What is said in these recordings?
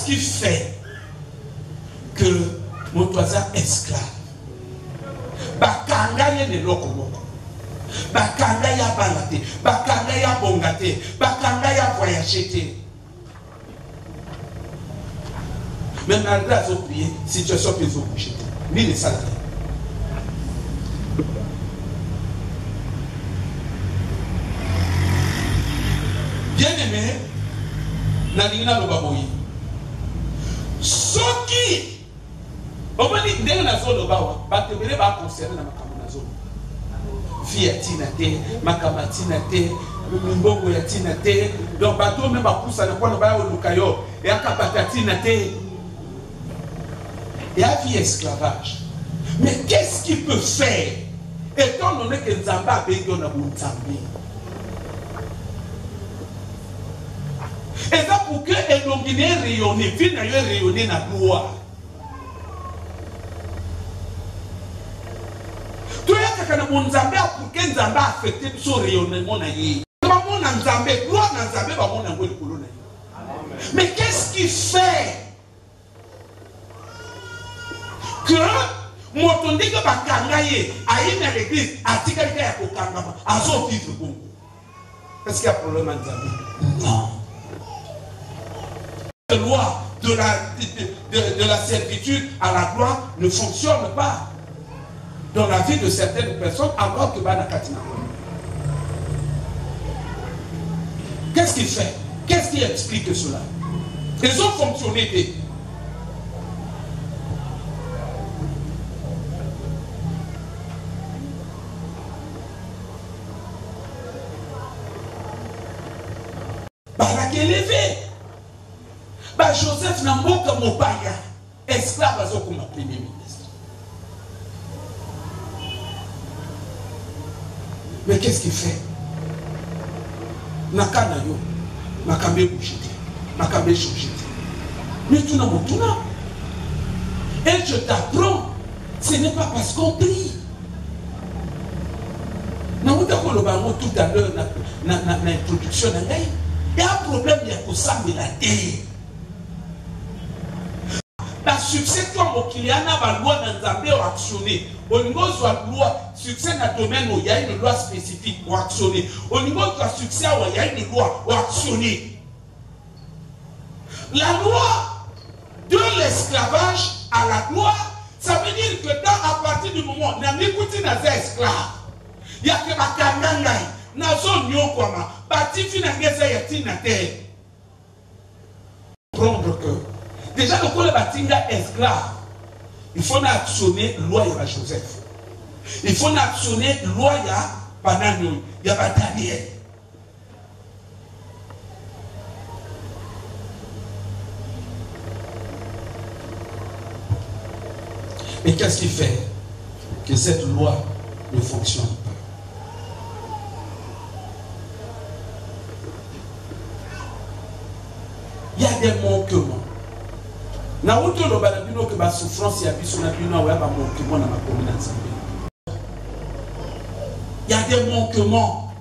qu'est-ce qui fait que mon toisa esclave? Bakanga ye ne lokomoko. Bakanga ya balate. Bakanga ya bongate. Bakanga ya voyager. Mais malgré la prière, situation que vous bougez. Ni les salariés. Bien aimé, Nalina Lobaboyi. Soki, on va dire que la zone Lobawa, Batebele va concerner la Makamonazo. Fiatina te, Makamatina te, Mbongo yatina te, donc bateau même à pousser à quoi on va au Lukayo, et à Kapatatina te. Il y a vie esclavage. Mais qu'est-ce qu'il peut faire étant donné que Nzamba a payé dans Nzambi? Et ça pour que l'Onguiné rayonne, ville n'a rayonné dans la gloire. Tout le monde qui a Nzamba pour que Nzamba affecte son rayonnement. Comment Nzamba, gloire Nzamba, va mon envoyer pour l'on. Mais qu'est-ce qu'il fait que motondi que bakangaye aïe à l'église a dit quelqu'un à Kokangama à son vivre bon? Est-ce qu'il y a problème en Zambie? Non. La loi de la servitude à la gloire ne fonctionne pas dans la vie de certaines personnes alors que Banakatina. Qu'est-ce qu'il fait? Qu'est-ce qui explique cela? Ils ont fonctionné. Élevé. Joseph Namboka Mobaya, esclave comme premier ministre. Mais qu'est-ce qu'il fait? Nakanayo, Makambe Bouchité, Makambe Chouchité. Mais tout n'a pas tout. Et je t'apprends, ce n'est pas parce qu'on prie. Nous avons dit tout à l'heure dans l'introduction. Il y a un problème, il y a pour ça, mais la terre. La succès, toi, mon client, la loi dans Zambie a actionné. Au niveau de la loi, succès dans le domaine où il y a une loi spécifique pour actionner. Au niveau de la succès où il y a une loi pour actionner. La loi de l'esclavage à la gloire, ça veut dire que à partir du moment où on a écouté les esclaves, il y a que ma kanangai. Prendre que déjà le coup de Batinga esclave, il faut actionner loi de Joseph, il faut actionner loi de Banano, il y a Daniel. Et qu'est-ce qui fait que cette loi ne fonctionne pas? Il y a des manquements. Na wuto lo balabino que ba souffrance ya biso na bino wa ba manquement na ma communauté. Il y a des manquements.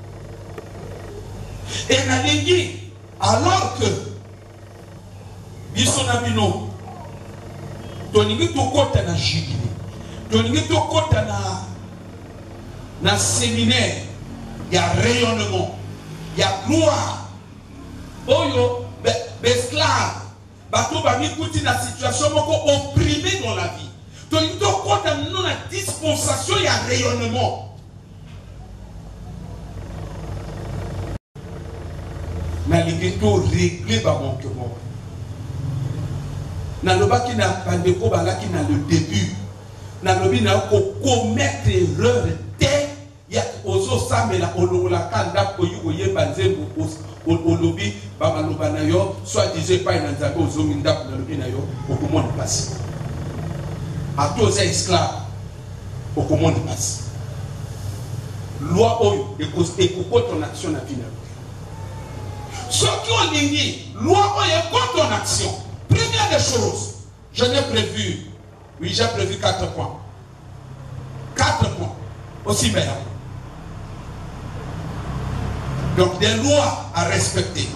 Et na lingi alors que biso na bino toningi to kota na jigini. Toningi to kota na séminaire, il y a rayonnement, il y a gloire. Oyo esclaves, bateau va m'écouter la situation opprimée dans la vie. Donc, il faut qu'on la dispensation et un rayonnement. Mais il faut régler le manquement. Dans le bas qui n'a pas de problème, qui n'a le début, dans le bas qui n'a pas commettre erreur, il y a aux ça, mais la kanda pour y banzer au lobby, soit disait pas une anzabe aux zominda pour le lobby, au comment de passer. À tous les esclaves, au comment de passer. Loi oyo, et pour ton action à finir. Ce qui ont dit, loi oyo, contre ton action. Première des choses, je n'ai prévu, oui, j'ai prévu 4 points. 4 points, aussi bien. Donc des lois à respecter,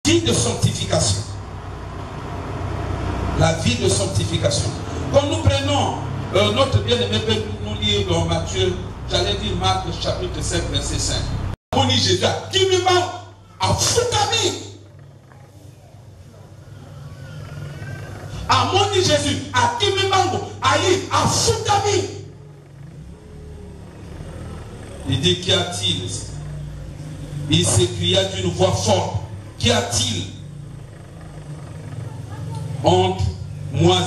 dites de sanctification. La vie de sanctification. Quand nous prenons notre bien-aimé Père, nous lire dans Matthieu, j'allais dire Marc chapitre 5, verset 5. On dit Jésus, qui me manque à Foukami. À mon dit Jésus, à qui me manque à Foukami. Il dit, qu'y a-t-il? Il s'écria d'une voix forte, qu'y a-t-il entre moi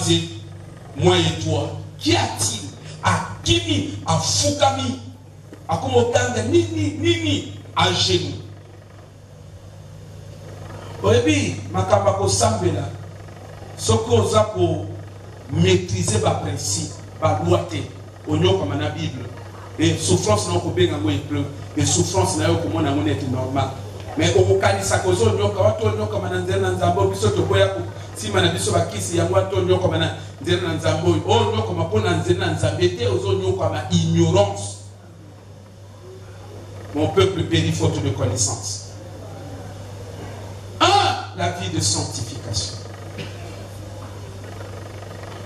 et toi? Qu'y a-t-il? À Kimi, à Foukami, à Komokanga, ni, à genoux. Oebi, makabako sambela, soko za pour maîtriser ma principe, ma loi, onyo comme la Bible. Et souffrance non kobe nga moye pleu et souffrance na yo comme na mona est normal mais au kanisa kozo nyoka watu nyoka mananzela na nzambo biso to boya ko sima na biso bakisi yango watu nyoka mananzela na nzambo o nyoka mapona nzela na nzambete ozo nyoka ma ignorance. Mon peuple périt faute de connaissance. La vie de sanctification.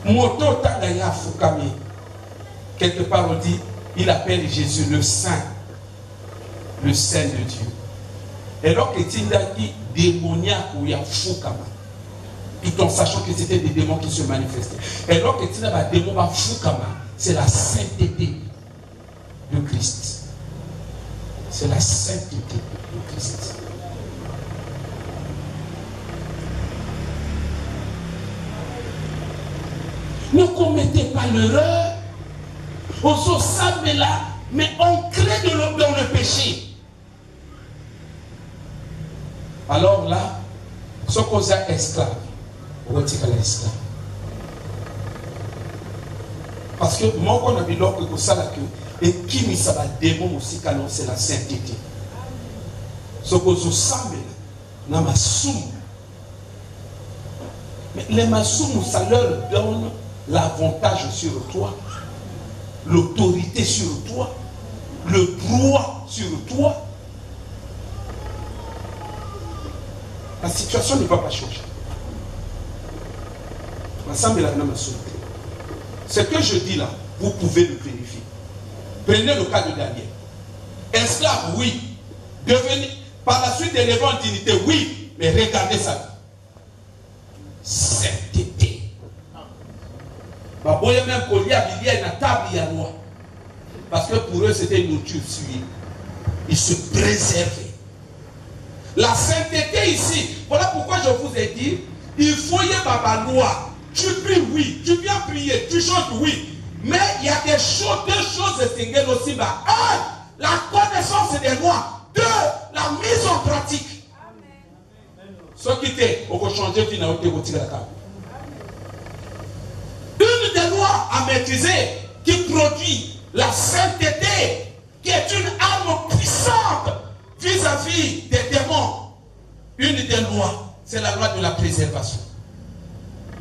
Moto tangaya fukami. Quelque part on dit il appelle Jésus le Saint de Dieu. Et donc, il a dit démoniaque ou Yafoukama, tout en sachant que c'était des démons qui se manifestaient. Et donc, il a dit démon Yafoukama, c'est la sainteté de Christ. C'est la sainteté de Christ. Ne commettez pas l'erreur. On se savait là, mais ancré dans le péché. Alors là, ce qu'on a esclave, on retire l'esclave. Parce que moi, on a vu l'autre que ça là que et qui me ça va démon aussi quand c'est la sainteté. Ce qu'on se savait là, dans ma soum. Mais les masoum, ça leur donne l'avantage sur toi. L'autorité sur toi, le droit sur toi. La situation ne va pas changer. Ce que je dis là, vous pouvez le vérifier. Prenez le cas de Daniel. Esclave, oui. Devenir, par la suite élevé en dignité, oui. Mais regardez ça. Sainteté. Même pour lui, il y a une table, il y a loi. Parce que pour eux, c'était une nourriture suivie. Ils se préservaient. La sainteté ici, voilà pourquoi je vous ai dit, il faut y avoir la loi. Tu pries, oui. Tu viens prier, tu chantes, oui. Mais il y a des choses, deux choses distinguées aussi. Un, la connaissance des lois. Deux, la mise en pratique. Ce qui était, on va changer finalement, on va tirer la table. Une des lois à maîtriser qui produit la sainteté, qui est une arme puissante vis-à-vis des démons. Une des lois, c'est la loi de la préservation.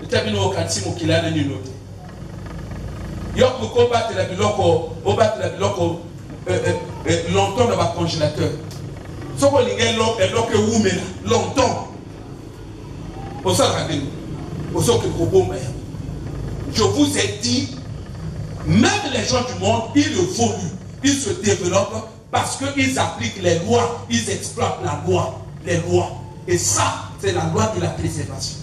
Le termine au cantique qu'il a une autre. Il y a pour battre la biloko, longtemps dans le congélateur. Ce qu'on dit, longtemps. Pour ça, pour ça que je vous ai dit, même les gens du monde, ils évoluent, ils se développent parce qu'ils appliquent les lois, ils exploitent la loi, les lois. Et ça, c'est la loi de la préservation.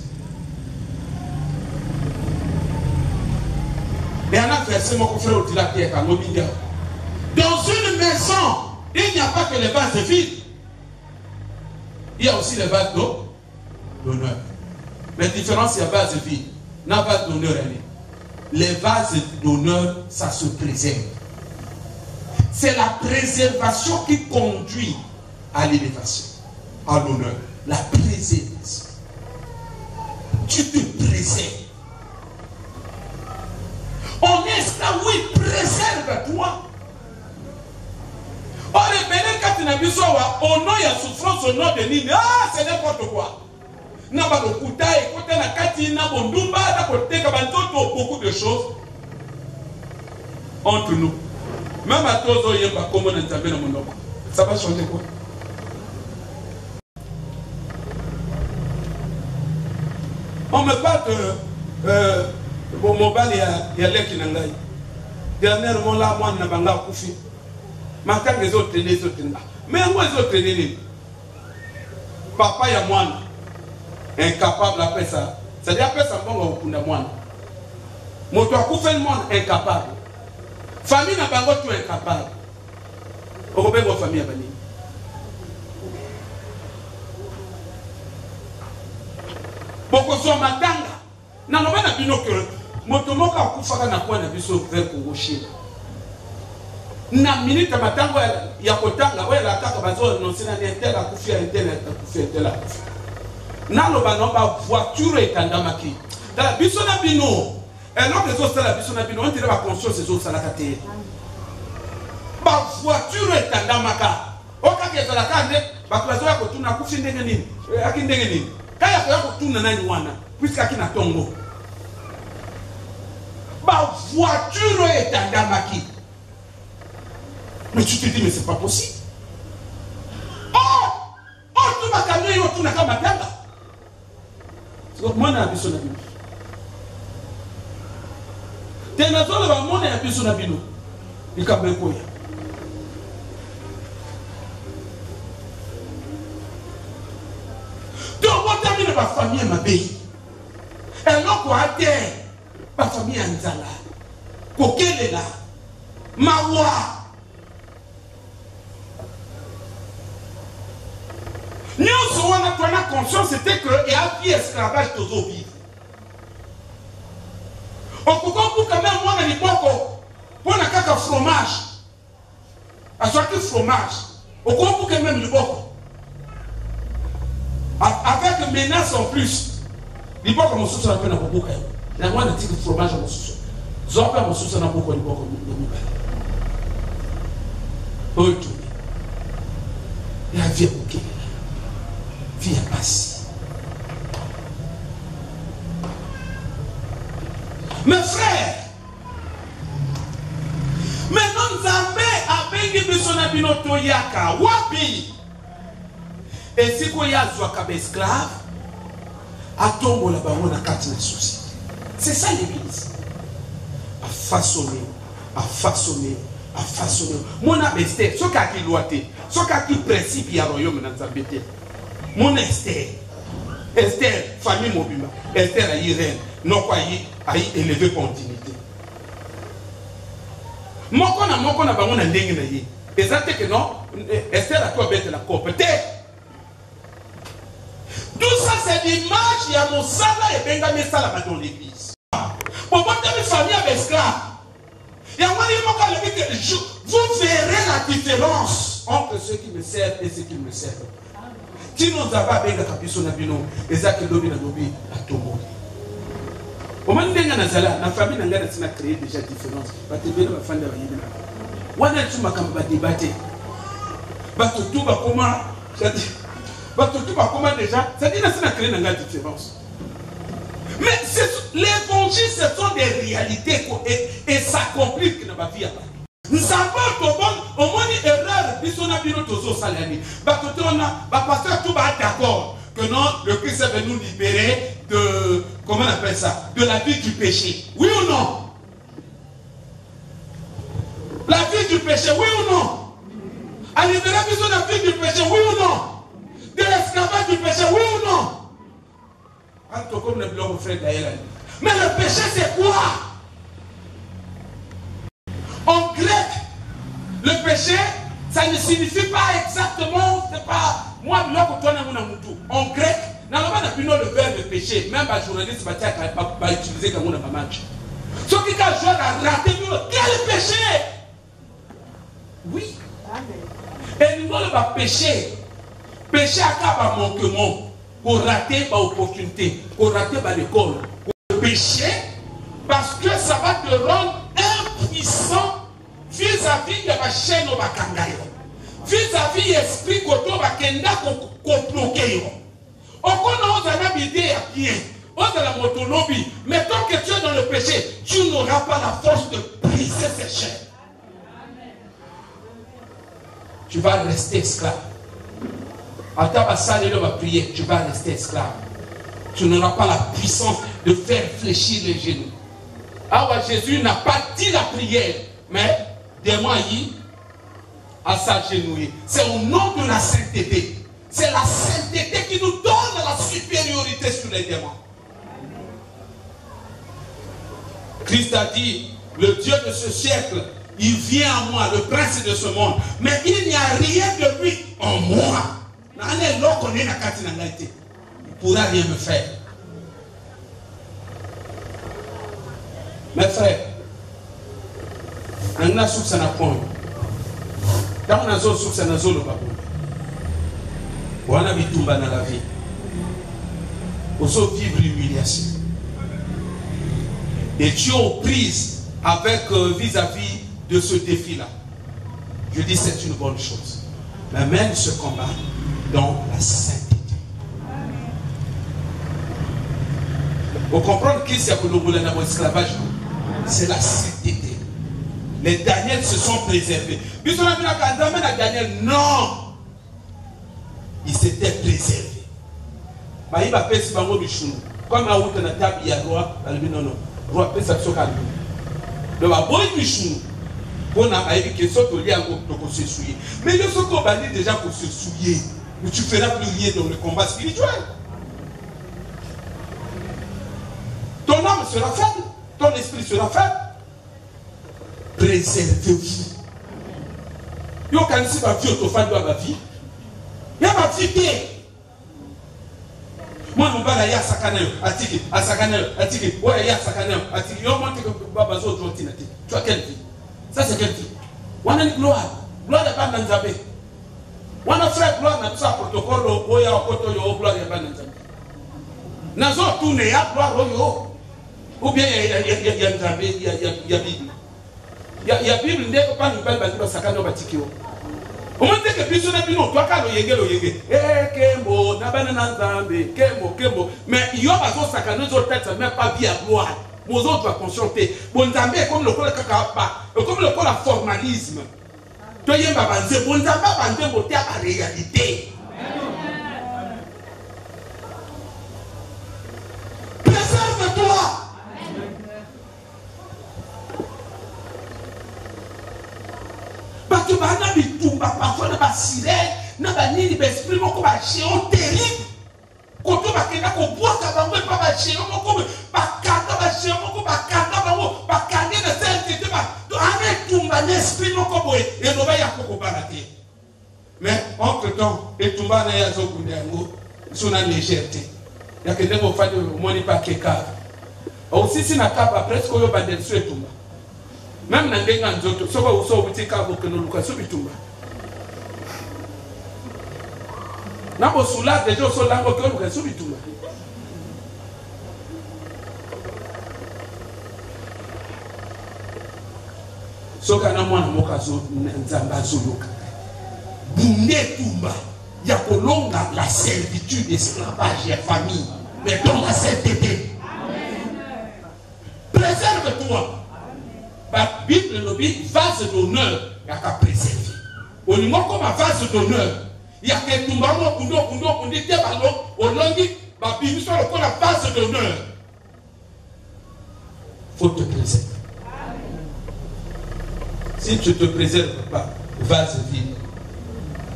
Et un verset, mon frère, dans une maison, il n'y a pas que les vases vides. Il y a aussi les vases d'honneur. Mais la différence, il y a vase vide. Il n'y a pas d'honneur. Les vases d'honneur, ça se préserve. C'est la préservation qui conduit à l'élévation, à l'honneur. La préservation. Tu te préserves. On est esclave, oui, préserve-toi. On est béni quand tu n'as vu ça, au nom, il y a souffrance, au nom de Nini. Ah, c'est n'importe quoi. N'a pas de koutaï, côté la katina, bondumba, d'un côté, beaucoup de choses entre nous. Même à tous, il y a pas comment on entame dans mon nom. Ça va changer quoi? On me parle Bon, mon bal, il y a l'air qui n'a pas. Dernièrement, là, moi, je n'ai pas fait. Maintenant, les autres, les autres. Mais moi, les autres, les papa, il y a moi, incapable après ça. C'est-à-dire, après ça, bon, on a moi. Mon toit, vous faites le monde incapable. Famille n'a pas tout incapable. On va votre famille à venir. Beaucoup sont matanga. Non, non, on a vu que motomoka kufaka na kwa na biso vers Congo Chine. Na minute matanga ya kotanga wala kaka bazo non sina ni tel akufia internet akufia tel akufia. Na lo ba no ba voiture etandamaki. Da biso na bino. Et l'autre des autres la biso na bino on tire ba conscience des autres salakate. Ba voiture etandamaka. Okake zalaka ne ba klazo ya kotuna kufi ndenge nini? Akindenge nini? Kaya kwa kotuna nani wana? Puisque akina tongo. Ba voiture etandamaki. Mais tu te dis mais c'est pas possible. Oh, tu vas camion yo tu na kama tanga. C'est moi na biso na bino. Tena zolo ba mona ya biso na bino. Ikabe koya. Donc on termine ma famille ma pays. Et là quoi terre. Ma famille Anzala, Kokelela, Mawa. Nous avons conscience c'était que il y a un esclavage de nos vies. On peut pour quand même moi dans l'époque pour la caca fromage. À chaque fromage, on peut pour quand même l'époque. Avec menace en plus. L'époque comme on se rappelle dans beaucoup. La moindre petite fromage à mon sous-sol. Zopé à mon sous-sol n'a pas connu beaucoup de mibale. Retourner. La vie est bouquée. Vie est passée. Mes frères, maintenant Zambé a béni besoin de binoto yaka. Wapi. Et si qu'on y a zouaka esclave, à tomber là-bas on a quatre soucis. C'est ça l'église. À façonner, à façonner, à façonner. Mon Esther, ce qui a qui loité, ce qui a qui principe, il y a royaume dans sa bête. Mon Esther, Esther, famille Mobima, Esther a eu reine, non quoi a élevé continuité. Mon qu'on a pas mon ending na y. Exactement que non, Esther a quoi bête la cope. Tout ça c'est l'image, il y a mon sala et benga mes sala dans l'église. Pour votre famille avec esclave, vous verrez la différence entre ceux qui me servent et ceux qui me servent. Si nous avons bien la capuchon à bino, et ça que l'objet n'a l'objet à tout le monde. Au moment où la famille n'a créé déjà différence. Parce que la famille n'a pas de différence. On a débattu. Tout va comment déjà, ça dit que ça n'a créé une différence. Mais l'évangile, ce sont des réalités et ça complique notre vie. Nous savons au moins une erreur, puis on a vu notre salami. Pasteur tout va d'accord que non, le Christ est venu nous libérer de, comment on appelle ça, de la vie du péché. Oui ou non? La vie du péché, oui ou non? À libérer de la vie du péché, oui ou non? De l'esclavage du péché, oui ou non? Mais le péché c'est quoi? En grec, le péché, ça ne signifie pas exactement, c'est pas moi, en grec, le verbe péché, même un journaliste va utiliser comme un match. Ce qui a joué à rater, quel péché? Oui. Et nous avons le péché. Péché à manquement. Pour rater l'opportunité, pour rater l'école. Pour pécher, parce que ça va te rendre impuissant vis-à-vis de la chaîne au Bakangayo. Vis-à-vis de l'esprit qu'on va bloquer. On a une idée à bien. On a la motonomie. Mais tant que tu es dans le péché, tu n'auras pas la force de briser ces chaînes. Tu vas rester esclave. À ta bassale, il va prier, tu vas rester esclave. tu n'auras pas la puissance de faire fléchir les genoux. Ah ouais, Jésus n'a pas dit la prière, mais démoyer à s'agenouiller. C'est au nom de la sainteté. C'est la sainteté qui nous donne la supériorité sur les démons. Christ a dit, le Dieu de ce siècle, il vient à moi, le prince de ce monde, mais il n'y a rien de lui en moi. Il ne pourra rien me faire. Mes frères, on a soupçonné à point. Quand on a soupçonné à zolo, on a mis tout bas dans la vie. On se vivre l'humiliation. Et tu es aux prises avec vis-à-vis de ce défi-là. Je dis c'est une bonne chose. Mais même ce combat dans la sainteté. Vous comprenez qu'il y a pour l'esclavage? C'est la sainteté. Les Daniel se sont préservés. Daniel, non. Il s'était préservé. Comme à où il y a roi, non, non. Roi, ça se calme. Donc, à bout du chou, on a dit que ça te lie à se souiller. Mais il y a ce qu'on va dire déjà pour se souiller. Mais tu ne feras plus rien dans le combat spirituel. Ton âme sera faible, ton esprit sera faible. Préservez-vous. Il y a un canisi ma vie autophane de ma vie. Il y a ma vie. Moi, je vais aller à Sakanayo, à Sakanayo, ouais, à Sakanayo, tu as quelle vie? Ça, c'est quelle vie? On a une gloire. Gloire n'est pas dans Nzabé. On a fait gloire dans ça protocole, où il y a un côté, gloire n'est pas dans Nzabé. Nazo tourne, il y a gloire, ou bien il y a Nzabé, il y a Bible. Il y a Bible, il n'y a pas de Bible, il y a Sakanayo, on m'a dit que puis on a dit non, toi quand le yégué, kemo, n'abandonne Nzambe, kemo, mais il y a pas de sakano, les autres têtes, même pas bien gloire. Vos autres doivent conscienter. Bon Nzambe est comme le col comme le col formalisme. Toi y est pas bandé, bon Nzambe bandé voter à la réalité. Préserve-toi. Parfois, dans la sirène, dans la nuit, il exprime comme un géant terrible. Quand on va qu'on boit, ça va pas un géant, comme un géant, mais entre-temps, et tout le monde a sur la légèreté. Il y a que des gens qui ne pas que aussi, si on a presque au bas de tout le monde. Même dans les gens qui sont au petit cas, que nous avons subi tout. Nous avons soulagé des gens qui sont là, que nous avons subi tout. Ce que nous avons il y a la servitude, l'esclavage et la famille, mais dans la sainteté. Préserve-toi. La Bible nous dit vase d'honneur, il y a qu'à préserver. Au niveau comme un vase d'honneur, il y a que tout le monde dit au lundi, la Bible soit comme un vase d'honneur. Il faut te préserver. Si tu ne te préserves pas, vase vide.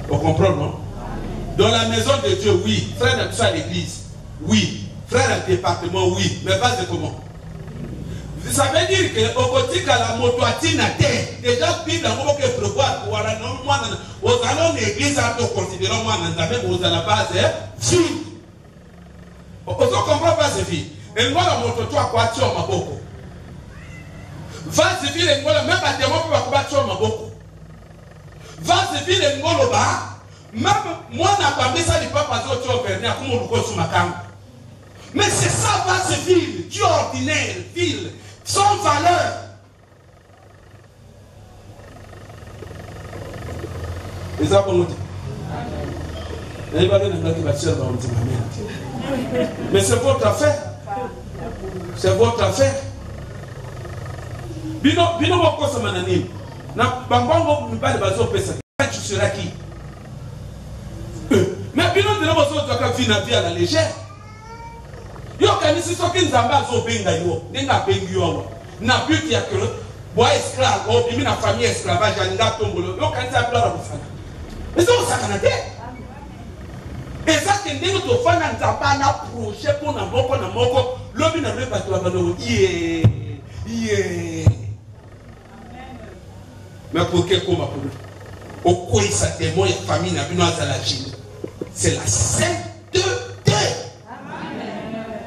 Vous comprenez, non? Dans la maison de Dieu, oui. Frère de ça à l'église, oui. Frère de département, oui. Mais vase de comment? Ça veut dire que au côté de la moto à terre, déjà la Bible a prévoir pour aller dans moi, aux allons l'église à tout considérer moi dans même aux à la base vide. On comprend pas ce vie. Et moi la moto toi quoi tu as ma beaucoup. Vase vide et moi même à des moments pour quoi tu as ma beaucoup. Vase vide et moi là même moi n'a pas mis ça du papa tu as perdu à comment on sur ma cam. Mais c'est ça vase vide, Dieu ordinaire, ville. Sans valeur. Et ça pour nous dire. Mais c'est votre affaire. C'est votre affaire. Bino moko samanani. Na bango mbali bazo pesa. Tu seras qui? Mais bino de la bazo tu as vie à la légère. yokanisi soki nzambe azobenga yo ndenge abengi yo awa na but ya ke boa esclave obimi na famille esclavage alinga tombolo yokanisi abila na kosala ezokosakana te ezake ndenge tofanda nzambe ana projet mpo na moko lobi na lobi bato babano ye mais pour que koma pour okoyisa témoin ya famille na bino azala jini c'est la sainteté.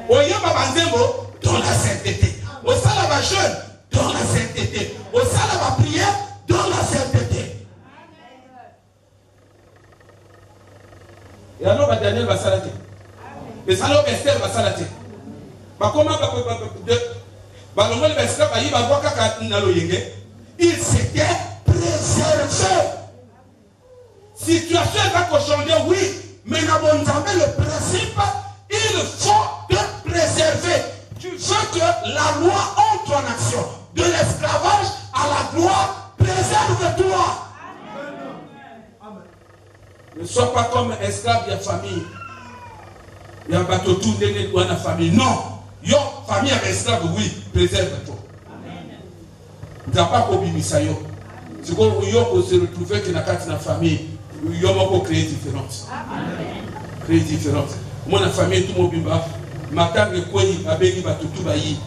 Oyeba banzembo dans la sainteté. Au sala va jeune dans la sainteté. Au sala va prière dans la sainteté. Et alors Daniel va s'arrêter. Et ça alors Esther va s'arrêter. Bah comment il s'était préservé. Situation va changer, oui, mais le principe, il faut te préserver. Tu veux que la loi entre en action. De l'esclavage à la gloire, préserve-toi. Ne sois pas comme esclave de la famille. Il y a un bateau tout dans la famille. Non. Yo, famille avec esclave, oui, préserve-toi. Tu n'as pas qu'obimisa yo. C'est comme yo se retrouver que dans la famille, yo va créer différence. Créer différence. Moi, la famille, tout le monde bimba. Matin, le coin, ma béni va tout bailli.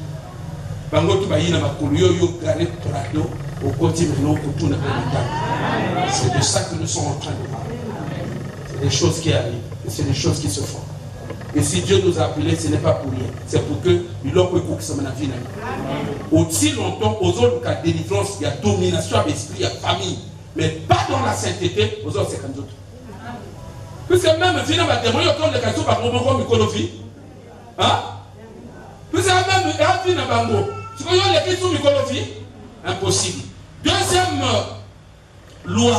Bango tout bailli dans ma couleur, yo garé prado, au côté maintenant, pour tout le monde. C'est de ça que nous sommes en train de parler. C'est des choses qui arrivent. Et c'est des choses qui se font. Et si Dieu nous a appelés, ce n'est pas pour rien. C'est pour que il a pu que ça m'a vie. Aussi longtemps, aux autres cas de délivrance, il y a domination d'esprit, il y a famille. Mais pas dans la sainteté, aux autres, c'est comme d'autres. Puisque même, finalement, témoigner autour de Kassou, par moment, comme Mikolofi. Hein? Puisque même, il y a un bango. Tu vois, il y a les questions Mikolofi. Impossible. Deuxième loi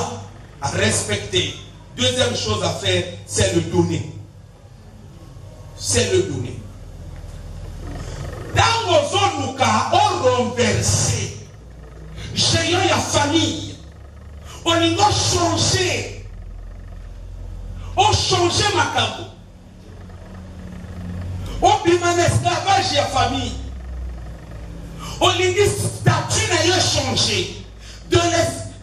à respecter, deuxième chose à faire, c'est le donner. C'est le donner. Dans vos zones, on renversé. J'ai eu la famille. On a changé. On changé ma cabo. On a un esclavage la famille. On a dit statut n'a changé. De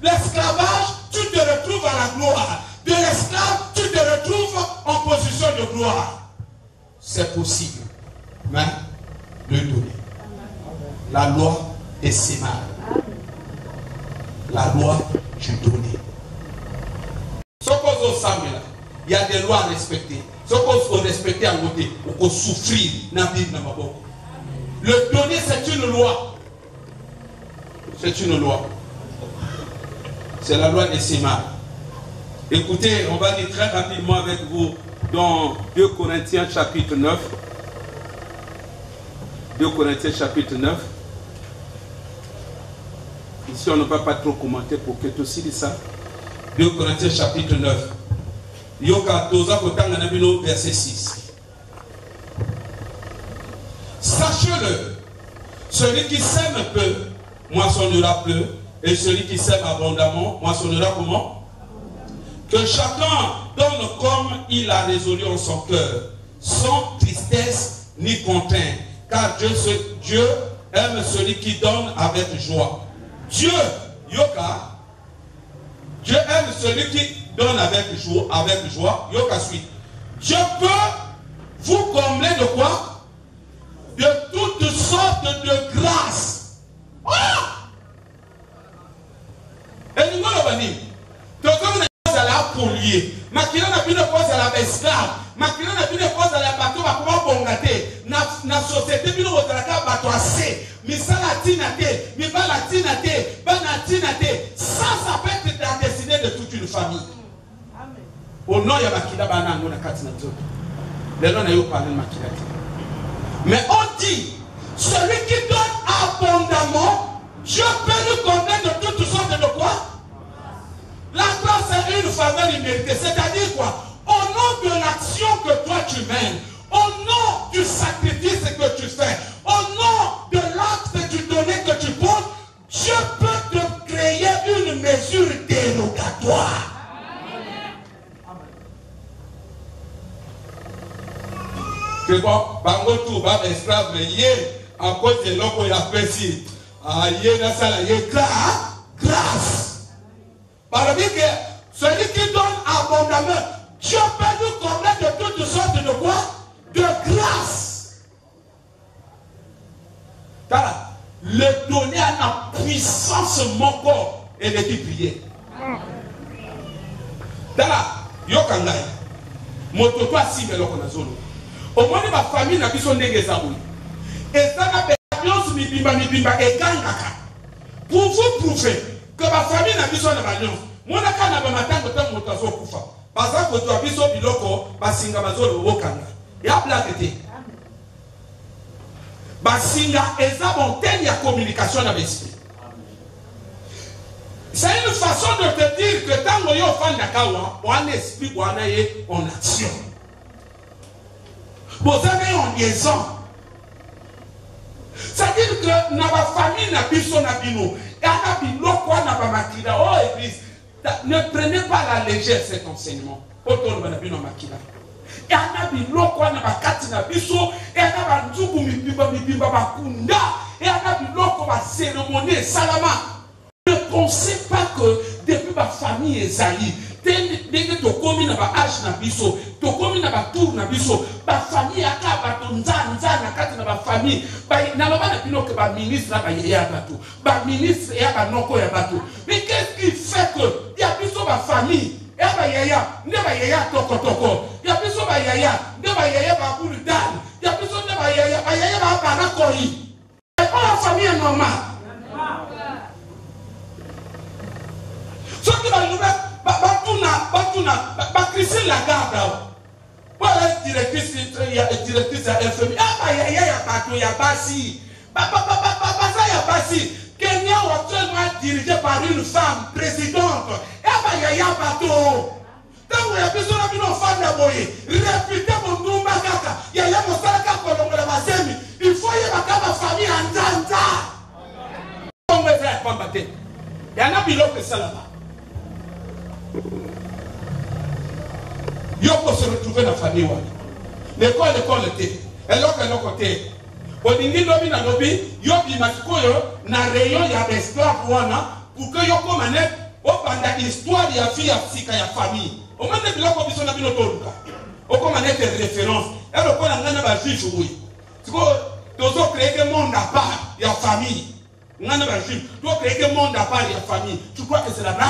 l'esclavage, tu te retrouves à la gloire. De l'esclave, tu te retrouves en position de gloire. C'est possible, mais le donner. La loi est sémale. La loi du donner. Ce qu'on s'amène, il y a des lois à respecter. Ce qu'on respecte à côté, on peut souffrir dans la Bible. Le donner, c'est une loi. C'est une loi. C'est la loi des sémales. Écoutez, on va dire très rapidement avec vous dans 2 Corinthiens chapitre 9. 2 Corinthiens chapitre 9. Ici, on ne va pas trop commenter pour que tu aussi dis ça. 2 Corinthiens chapitre 9. Yoka Toza Kotanga Nabino verset 6. Sachez-le, celui qui sème peu, moissonnera peu, et celui qui sème abondamment, moissonnera comment? Que chacun donne comme il a résolu en son cœur, sans tristesse ni contrainte, car Dieu aime celui qui donne avec joie. Dieu, Yoka, Dieu aime celui qui donne avec joie, Yoka suite. Dieu peut vous combler de quoi? De toutes sortes de grâces. Oh! Et nous allons venir. Polluer. Makina na bino pose à la esclave. Makina na bino pose à la bateau va pouvoir bongate. Na société bino otalaka bateau assez. Misala tinate, mibala tinate, bana tinate. Ça peut être la destinée de toute une famille. Amen. Au nom ya makina bana ngona katina zo. Lelo na yo parler makina. Mais on dit celui qui donne abondamment, Dieu peut nous condamner de toutes sortes de quoi? La grâce est une faveur imméritée. C'est-à-dire quoi? Au nom de l'action que toi tu mènes, au nom du sacrifice que tu fais, au nom de l'acte du donner que tu poses, Dieu peut te créer une mesure dérogatoire. Que bon, bango tout ba esclave yé à cause de l'homme il a précis ah yé na sala yé grâce par dire que celui qui donne abondamment Dieu peut nous combler de toutes sortes de quoi de grâce car le donner à la puissance mon corps et les prier dala yokangai moto to asibe loko na zolo omoni ba famille na biso ndenge ezabui ezana banyonso mibimba egangaka pour vous prouver que ba famille na biso na banyonso mona kana ba matango ta moto azokufa baza ko to biso biloko basinga bazolo wokanga ya blague basinga eza montagne ya communication na l'esprit. C'est une façon de te dire que tant que yo fan d'akawa, on esprit on est en action. Vous avez en liaison. C'est-à-dire que dans la famille na biso na bino, et na biloko na ba makila oh église, ne prenez pas la légère cet enseignement. Autour de na bino makila. Et na biloko na ba kati na biso, et na ba nzuku mibimba bakunda, et na biloko ba cérémonie salama. Ne pensez pas que depuis ma famille Esaïe, dès que tu commis dans ma âge na biso, tu commis dans ma tour na biso, ma famille a qu'à nza na kati na ma famille, na loba na pino que ma ministre là ba yaya bato, ma ministre ya ba noko ya bato. Mais qu'est-ce qui fait que ya biso ma famille, ya ba yaya, ne ba yaya toko, ya biso ba yaya, ne ba yaya ba bulu dan, ya biso ne ba yaya ba nakoi. C'est pas la famille normale. Ce qui va nous mettre, Christine Lagarde, voilà directrice à FMI. Ah, il y a Basi. Kenya est actuellement dirigé par une femme présidente. Ah, il y a bateau. Quand vous avez besoin d'une femme d'abord, répétez mon nom, il y a mon salaka pour la Mazemi. Il faut y avoir ma famille en Zanta. On va faire combattre. Il y en a biloko que ça là-bas. Yoko se retrouver dans la famille. L'école était. Et l'autre côté. Odingi lobi na lobi, yobi matikoyo na rayon ya esclave wana pour que yoko manet o banda histoire ya fille ya sika ya famille. O mane biloko biso na bino toluka. O ko manet référence. Et le ko na ngana ba juif oui. Siko tozo créer un monde à part ya famille. Ngana ba juif, tu créer un monde à part ya famille. Tu crois que c'est la blague?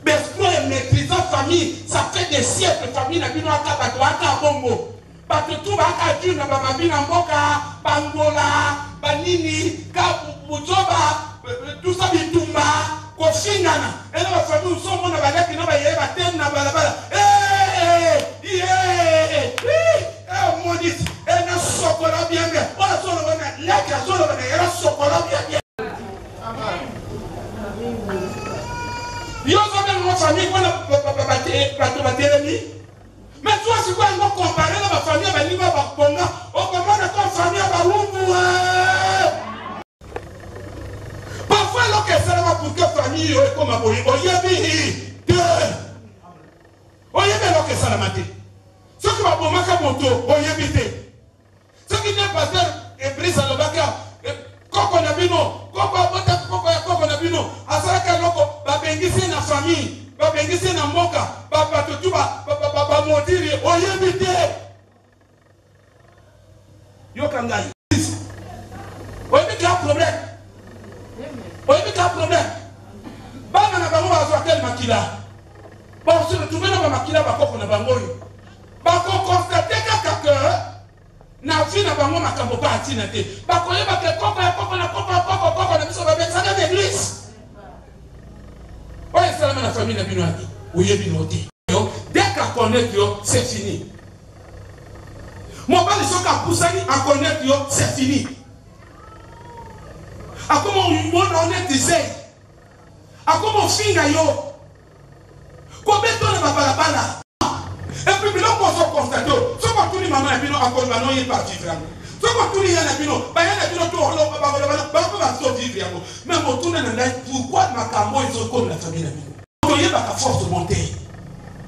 Mais pour maîtriser la famille, ça fait des siècles. La famille n'a pas de bongo. Parce que tout va être dur, Bangola, Banini, Kabutoba, tout ça, Bitumba, Kofingana. Et là, la famille, nous sommes en train de famille, mais toi, si vous avez comparé ma famille avec l'Iva Bakonga, on commande ton famille à Barumbu. Parfois, l'on est seulement pour que la famille est comme un boy. On y a vu deux. On y a vu l'on est seulement. Ce qui va pour ma moto, on y a vu. Ce qui n'est pas tel, et brise à l'obaka. Koko Nabino, Koko Nabino, Asaka Loko, Babengisi na famille. Babengisi na moka, babatutuba, babamodiri, oyebite. Yokangai. Oyebite un problème. Oyebite un problème. Bana na bango bazwa quel makila. Bon, se retrouver dans makila bakoko na bango. Bako constater que na vie na bango makambo pa atina te. Bako yeba ke koko na biso ba besaka d'église. Oye, c'est la famille de Binoaki. Oui, Binoté. Dès qu'à connaître, c'est fini. Mon père, ils sont qu'à pousser à connaître, c'est fini. À comment on est disait. À comment on finit. Combien de temps on va pas là? Et puis, nous avons constaté. Ce qu'on tourne, maman, et puis nous avons il est parti vraiment. Ce qu'on tourne, il y a un abino. Il y a un abino, mais on tourne dans la pourquoi ma camo est comme la famille d'abino. On y a pas force de monter.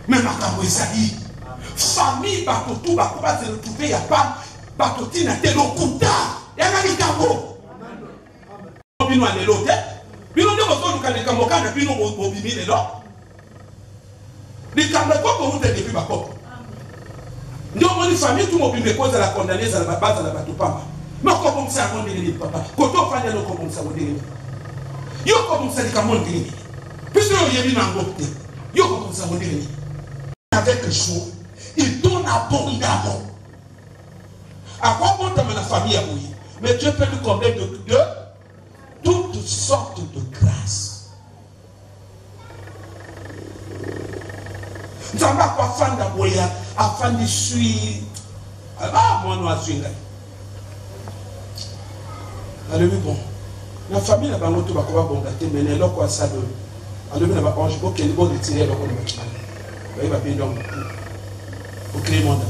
Mais ma camo est sali. Famille, tout va se retrouver, il n'y a pas. Batotina te lokuta. Yana likambo. Bino anelote. Bino ndio bozo lukalika mokana bino bobimi lelo. Likambo ko vous depuis bakoko. Ndio moni famille tout mobimbe cause la condamner za la base la batupamba. Moko bomsa ngondeli papa. Koto fanya loko bomsa ngondeli. Yo ko bomsa likamondeli. Puisque yo yebi na ngopte. Yo ko bomsa ngondeli. Avec le choix, il donne abondamment. À quoi bon dans la famille à mouiller? Mais Dieu peut nous combler de toutes sortes de grâces. Nous avons pas fan d'aboya, afin de suivre. Ah, moi, nous avons suivi. Alors, bon, la famille n'a pas monté, mais elle a quoi ça de. Alors, on a pas mangé, ok, il va retirer le bâtiment. Il va bien dormir pour créer mon enfant.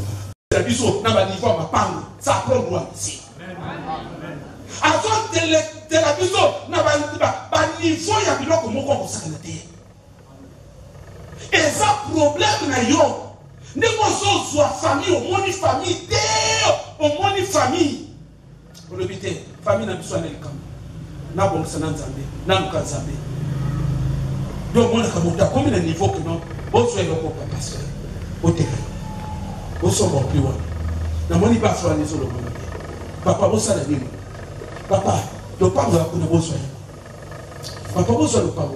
La biseau, n'a pas dit, ma panne, ça prend moi ici. Avant de la biseau, n'a pas dit, il faut y avoir comme on s'en et ça, problème, n'a yo. Ne pas soit famille, au moins une famille, au moins une famille. Pour le bité, famille n'a besoin de l'école. N'a pas besoin de Zambé, n'a pas besoin de Zambé. Donc, on a combien de niveaux que non? Bon, soyez le papa, pasteur. Au terrain. Au sommet plus loin. N'a pas pas faire les autres. Papa, vous savez, papa, le pas de la besoin. Papa, vous savez le pas.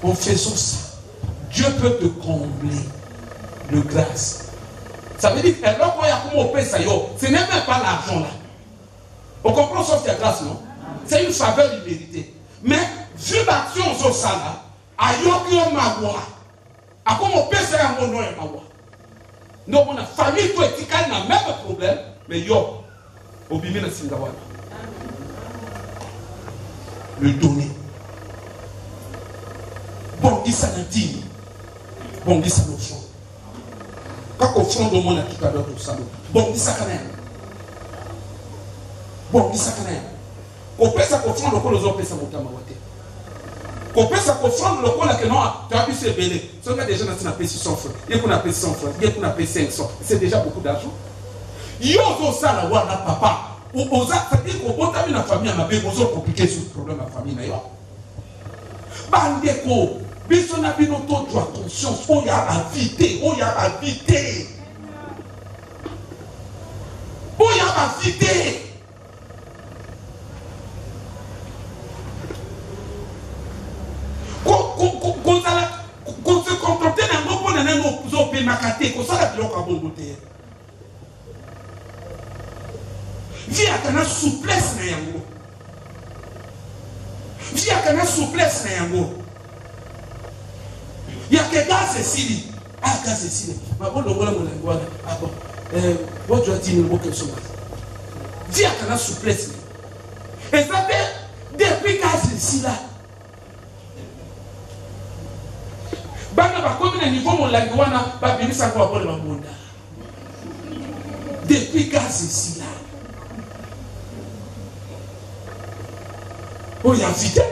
En faisant ça, Dieu peut te combler de grâce. Ça veut dire que alors qu'on y a comment on paie ça, ce n'est même pas l'argent là. On comprend sauf la grâce, non? C'est une faveur imméritée. Mais vu l'action sur ça là, à Yokio Mawa, à comment on paie ça à mon nom et Mawa. Donc on a famille tout et n'a même pas de problème, mais yo, au bimé na Singawana. Le donner. Bon, il s'en a dit. Bon, il s'en a dit. Quand on fonde au monde à tout à l'heure, tout ça. Bon, il s'en a dit. Bon, il s'en a dit. On peut ça qu'on fonde le col aux autres, ça monte à ma voiture. On peut ça qu'on fonde le col à que non, tu as pu se béler. Si on a déjà dans un 600 francs, il y a qu'on appelle 100 francs, il y a qu'on appelle 500. C'est déjà beaucoup d'argent. Il y a aussi ça, la papa. Aux autres, c'est-à-dire qu'on peut avoir une famille à ma bébé, aux autres compliqués sur le problème de la famille. Bandeko. Mais on a bien notre droit conscience. On y a habité. On y a habité. On y a habité. Qu'on se contente d'un mot pour donner nos pénacate. Qu'on s'arrête là au bon côté. Vie à la souplesse na yango. Vie à la souplesse na yango. Il y a que gaz ici. Ah, gaz ici. Mais bon, le voilà mon langue. Ah bon. Bon, tu as dit une autre chose. Dis à la souplesse. Et ça fait depuis gaz ici là. Bana ba comme un niveau mon langue wana ba bini sa kwa bon le monde. Depuis gaz ici là. Oh, il y a vite.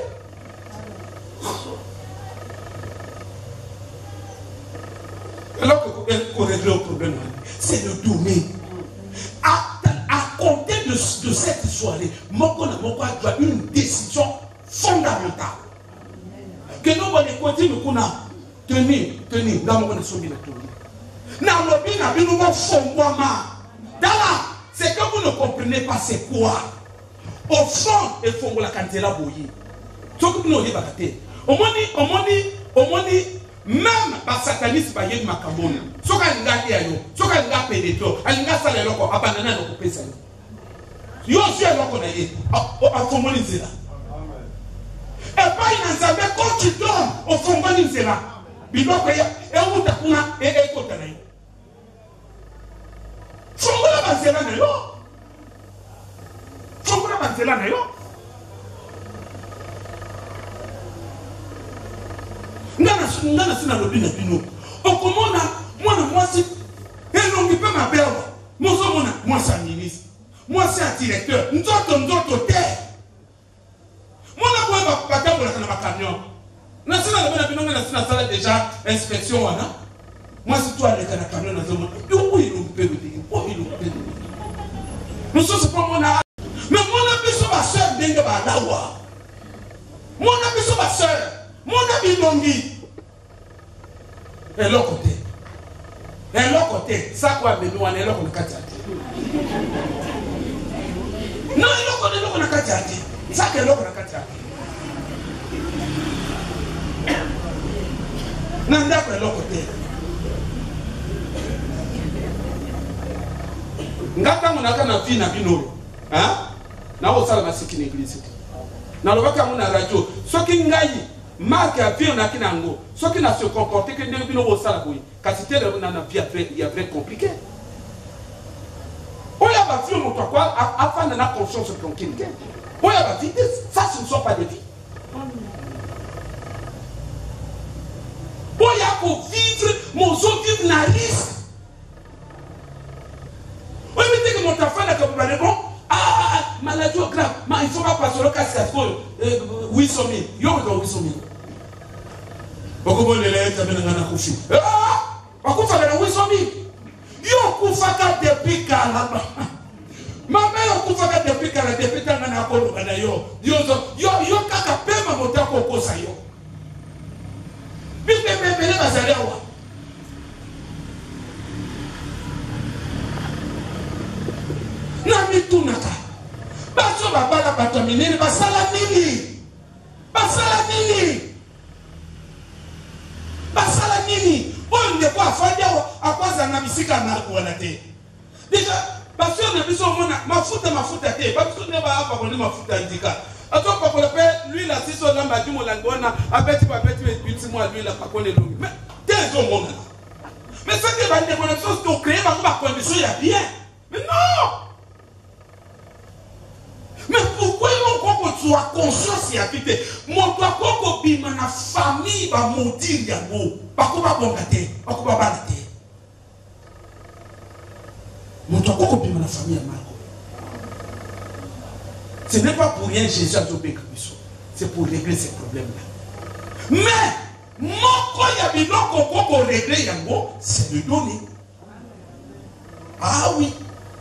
Alors qu'on règle le problème, c'est le donner. À compter de cette soirée, Moko doit une décision fondamentale. Que nous allons continuer à tenir, c'est que vous ne comprenez pas c'est quoi. Au fond, il faut la quantité la bouillie. Ce que vous n'avez pas fait. Au moins, même par satanisme, il y a des macabons. Ce qu'on a dit, ce qu'on a pénétré, on a salé encore, abandonné le coupé ça. Yo aussi alors qu'on a eu, à formaliser là. Et pas une ensemble, quand tu donnes, au formaliser là. Il doit payer, et on t'a coupé, et écoute là. Formaliser là, non? Formaliser là, non? Nana sina lobi na bino okomona mwana mwasi elongi pe mabelo mozomona mwasi ya ministre mwasi ya directeur nzoto te mwana boye batambolaka na bakamion na sina lobi na bino na sina sala déjà inspection wana mwasi to aleka na camion na zomona yo elongi pe lobi Nous sommes pas mon âge. Mais mon ami sur ma soeur dengue ba lawa. Mon ami sur ma soeur, mon ami Nongi. Et l'autre côté. Et l'autre côté, ça quoi mais nous on est là on kati. Non, l'autre on a kati. Ça que l'autre on a kati. Nanda kwa l'autre côté. Ngata munaka na vie na binoro. Hein? Na osala masiki na église. Na lobaka muna radio. Soki ngai marque a vie na kinango. Soki na se comporter que ne bino osala boyi. Kasi te le na vie il y a vrai compliqué. Oya ba vie mo quoi afin de na conscience sur quelqu'un. Oya ba vie ça ce ne sont pas des vies. Oya pour vivre mon zo vivre na risque. Oui, mais dès que mon enfant n'a pas de bon, maladie grave, mais il faut pas passer le casque à school. 800 000. Yo, 800 000. Beaucoup de l'élève, tu as bien un coucher. Pourquoi tu as 800 000? Yo, Koufaka depuis Canada. Ma mère, Koufaka depuis Canada, depuis Tanana Kolo, yo, kaka pema motako kosa yo. Puis, mais, bazalewa. Nami tunaka baso babala bato minene basala nini on ne kwa fanya akwaza na bisika na kuona te déjà baso na biso mona mafuta te baso ne ba hapa kwa mafuta ndika atoka kwa pe lui la siso lamba dimo langona apeti binti moi lui la pakone longi mais tezo mona mais ça que va de connexion to créer ba condition ya bien mais non. Mais pourquoi tu as conscience et habité? Mon toi, quand tu as ma famille, va maudire yango. Pas qu'on va bongater, pas qu'on va balater. Mon toi, quand tu as ma famille, ce n'est pas pour rien Jésus a sauvé Kabiso. C'est pour régler ces problèmes-là. Mais, mon quoi y a bien qu'on régler yango, c'est le donner. Ah oui.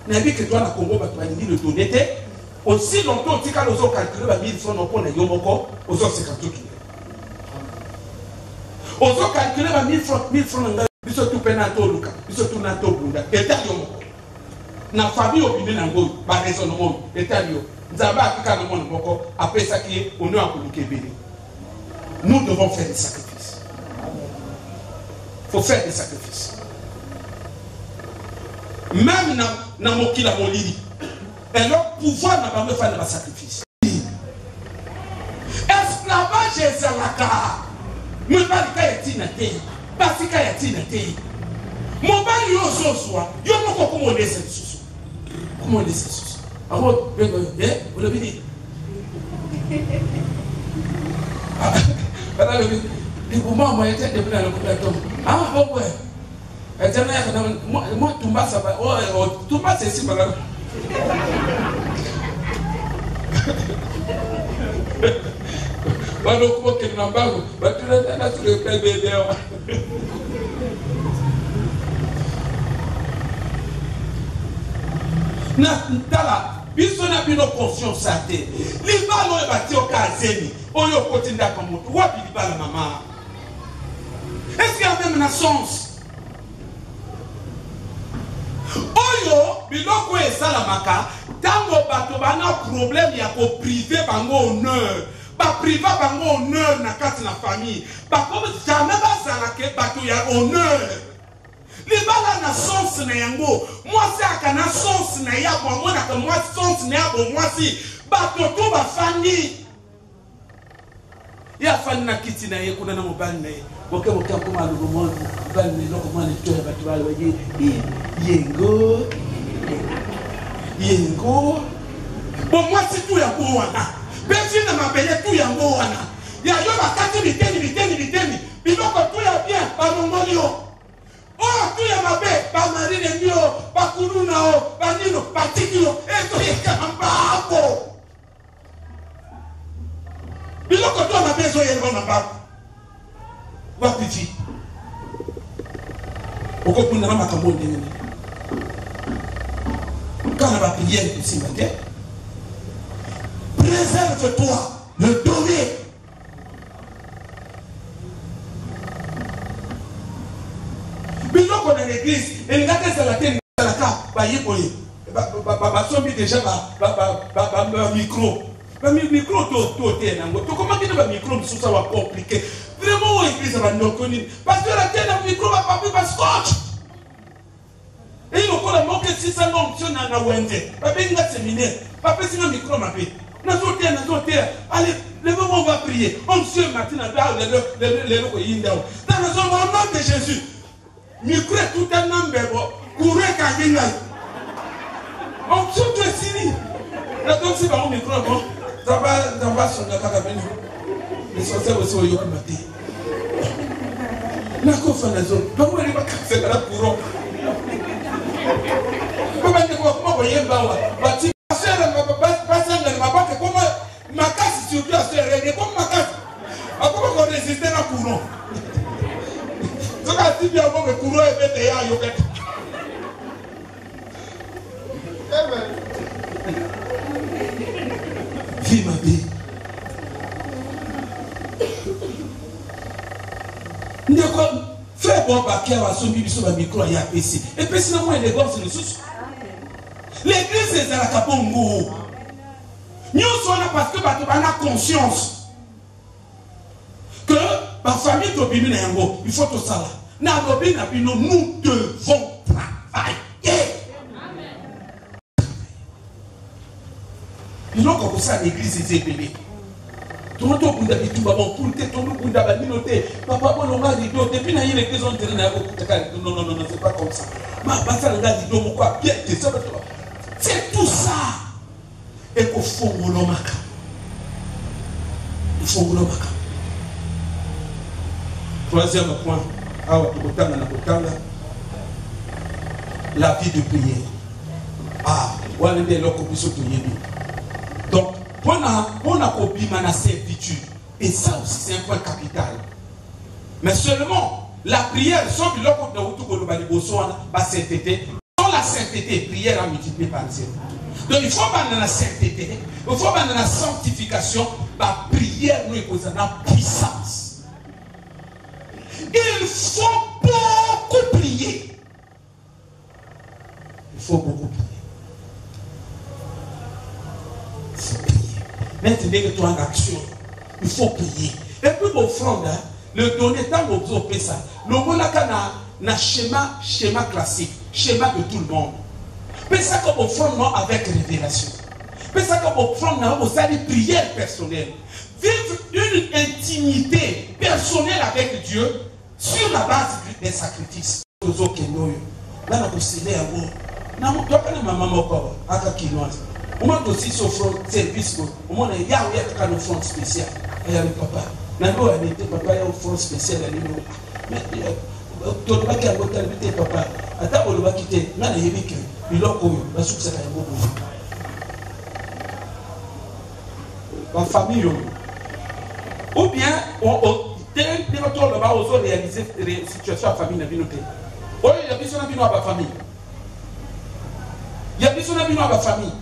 N'a vu que toi, la Congo, tu as dit le donner. Aussi longtemps que tu as calculé 1000 francs, on a yomoko, aux autres 50 000. Aux autres calculé 1000 francs, ils sont tout penato, Luka, ils sont tout nato, Bunda, et t'as yomoko. Na famille au bini nango, par raisonnement, et t'as yo. Zaba Kika no moko, après ça qui est, on est en Kébélé. Nous devons faire des sacrifices. Il faut faire des sacrifices. Même dans Mokila Molili. Et leur pouvoir n'a pas fait de sacrifice. Esclavage est Zalaka. Mon balika est inaté. Basika est inaté. Mon bali yo soswa. Yo moko comment laisser le sous. Comment laisser le sous. Alors, vous l'avez dit. Alors, le moment moi était devenu le coupleton. Ah bon ouais. Et moi Toumba ça va. Oh Toumba c'est ici madame. Wano kubo kina mbangu batuna tena tuleke belewa na ntala biso na bino conscience ate libalo e bati okazeni oyo kotinda kwa mutu wapi libala mama est-ce qu'il y a même un sens oyo biloko esalamaka tango bato bana problème ya ko privé bango honneur ba privé bango honneur na kati na famille ba comme jamais bazala ke bato ya honneur libala na sens na yango mwasi akana sens na ya bo mona ka mwasi sens na ya bo mwasi bato to ba fandi ya fandi na kiti na ye kuna na mobali na ye boke kuma lugo mo bali ne loko mwana to ya bato bali waje yengo bon moi c'est tout ya wana besi na mabele tout ya wana ya yo bakati biteni biloko tout ya bien ba mongolio oh tout ya mabe ba marine ndio ba kuruna o ba nino patikio eto yekamba biloko tout ya mabe zo yengo na ba wapiti okopunda na makambo ndenge Quand on va prier ici matin, préserve-toi de donner. Mais là qu'on est à l'église, et les gars qui sont à la télé, à la carte, déjà micro. Le micro, comment dire le micro, ça va compliqué. Vraiment, l'église va nous connaître. Parce que la télé, le micro va pas plus scotch. Et il faut que si ça fonctionne dans la wende, papa il va séminaire, papa c'est un micro ma paix. Allez, levez-moi, on va prier. On se matin à dans la zone au nom de Jésus. Micro est tout un nombre, courez quand il y a. On se fait signer. La donc c'est pas un micro, bon. Ça va sur la carabine. Les sorciers aussi au yokumate. La coffre la zone. Pas moi, il va casser la courant. Comment vous voyez, ma casse surtout à se régler comme ma casse. Comment on résiste à courant? Ce que tu dis avant que courant est bête et à yoga. Vie ma vie. Fais bon baquet à son bibi sur le micro et à PC. Et puis sinon, moi, les gosses, c'est le sous. L'église, c'est la capombo. Nous sommes là parce que nous avons conscience que ma famille il faut tout ça là. Nous devons travailler. Nous avons comme ça l'église est épelée. Tout le monde a dit bon pour le tout le monde a noté. Papa, on a dit depuis qu'il y a l'église on dirait non, c'est pas comme ça. Ma basa on a dit quoi bien c'est tout ça. Et qu'il faut l'omaka. Il faut l'omaka. Troisième point, la vie de prière. Donc, on a copié ma servitude. Et ça aussi, c'est un point capital. Mais seulement, la prière, sauf que l'autre dans la sainteté, prière a multiplié par 0. Donc il faut dans la sainteté, il faut dans la sanctification, la prière nous est la puissance. Il faut beaucoup prier. Il faut beaucoup prier. Il faut prier. Maintenant que tu es en action, il faut prier. Et puis l'offrande, le donner tant que vous avez ça. Le monde a schéma classique, schéma de tout le monde. Mais ça comme offrande avec révélation. Mais ça comme offrande vous avez prière personnelle. Vivre une intimité personnelle avec Dieu sur la base des sacrifices. Là, on a aussi ce service, on a un offrande spécial. Il y a le papa. Papa, il y a une offrande spéciale. Mais tu dois quitter papa. Attends, on va quitter. Il y a en famille. Ou bien, on va réaliser les situations en famille. Il y a besoin de la famille. Il y a besoin de la famille.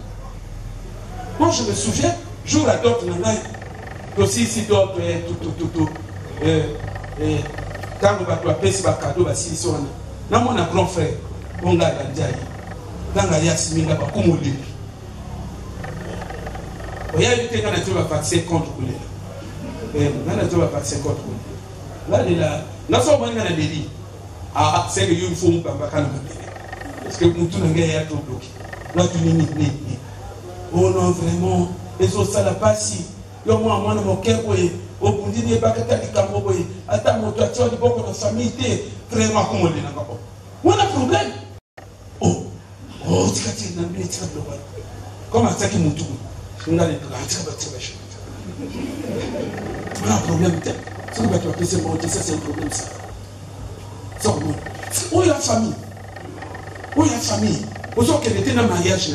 Moi, je me souviens, jour à d'autres, aussi ici d'autres, quand on va appeler ce cadeau, dans mon grand frère, on a dit, dans la Yasmina, on a dit, il y a eu un vaccin contre le vaccin contre le là, là, ah, c'est que il faut parce que nous tous les gars sont bloqués. Là, tu n'es oh non, vraiment, et ça la passe. Yo moi mon cœur au bout de bakata di kambo attends mon toi tu as beaucoup de famille vraiment comme on est là. On a problème. Oh, tu as dit na tu as comment ça qui mutu. On a les on a un problème. Ça va te passer mon ça c'est un problème ça. Ça où est la famille? Où est la famille? Aux autres qui étaient dans le mariage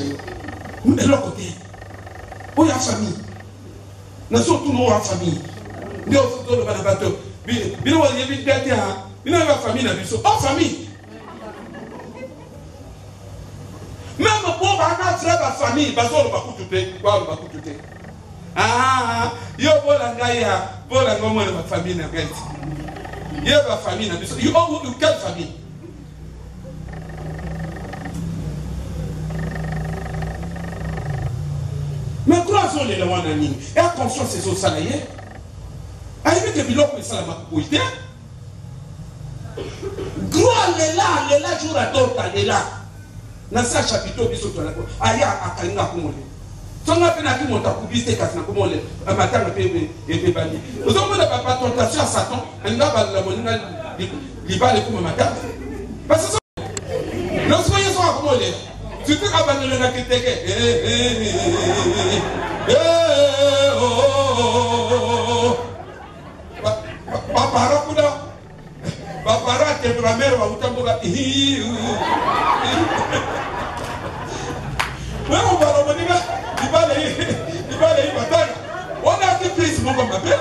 de l'autre côté. Où est la famille? Nous sommes tous en famille. Nous sommes tous en famille. Nous sommes en famille. En famille. Même pour la vrai ma famille, bazolo bakutute, quoi bakutute. Ah, yo bolanga ya, bolanga mo na famille na gati. Yo ba famille na biso. Yo quelle famille? Mais croisons les lois nani. Et attention ces autres salariés. Arrivé que biloko et ça la makuité. Gloire les là jour à d'autres les là. Na sa chapiteau biso to la ko. Aya akalinga kumole. Songa pena ki monta kubiste kasna kumole. Amatanga pe e bani. Ozomo na papa tentation à Satan, anga ba la moninga libale kuma matanga. Parce que lorsque ils sont à kumole, tu te abandonnes la kiteke. Papa rakuda. Papa rate pour la mère va utamboga. Ouais, on va le dire, il va aller bataille. On a été pris mon comme appel.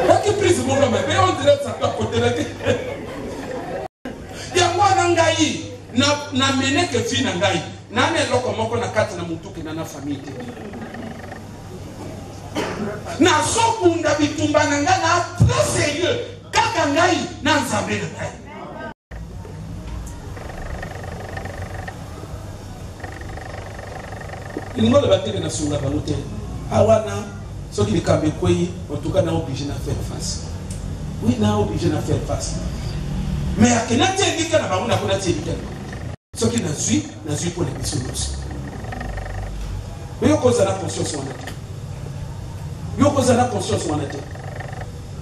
On a été pris mon comme appel. On dirait ça peut côté là. Il y a moi nangai na mené que fi nangai. Na ne loko moko na kati na mutuki na famille. Na sokunda bitumba nanga na très sérieux. Kaka ngai na nzambe ngai. Il nous le battre dans son abaloté. Awana, ce qui est comme quoi, en tout cas, on est obligé de faire face. Oui, on est obligé de faire face. Mais à quel moment tu dis que la baronne a pas dit que ce qui n'a suivi pour les missions aussi. Mais on cause la conscience en été. On cause la conscience en été.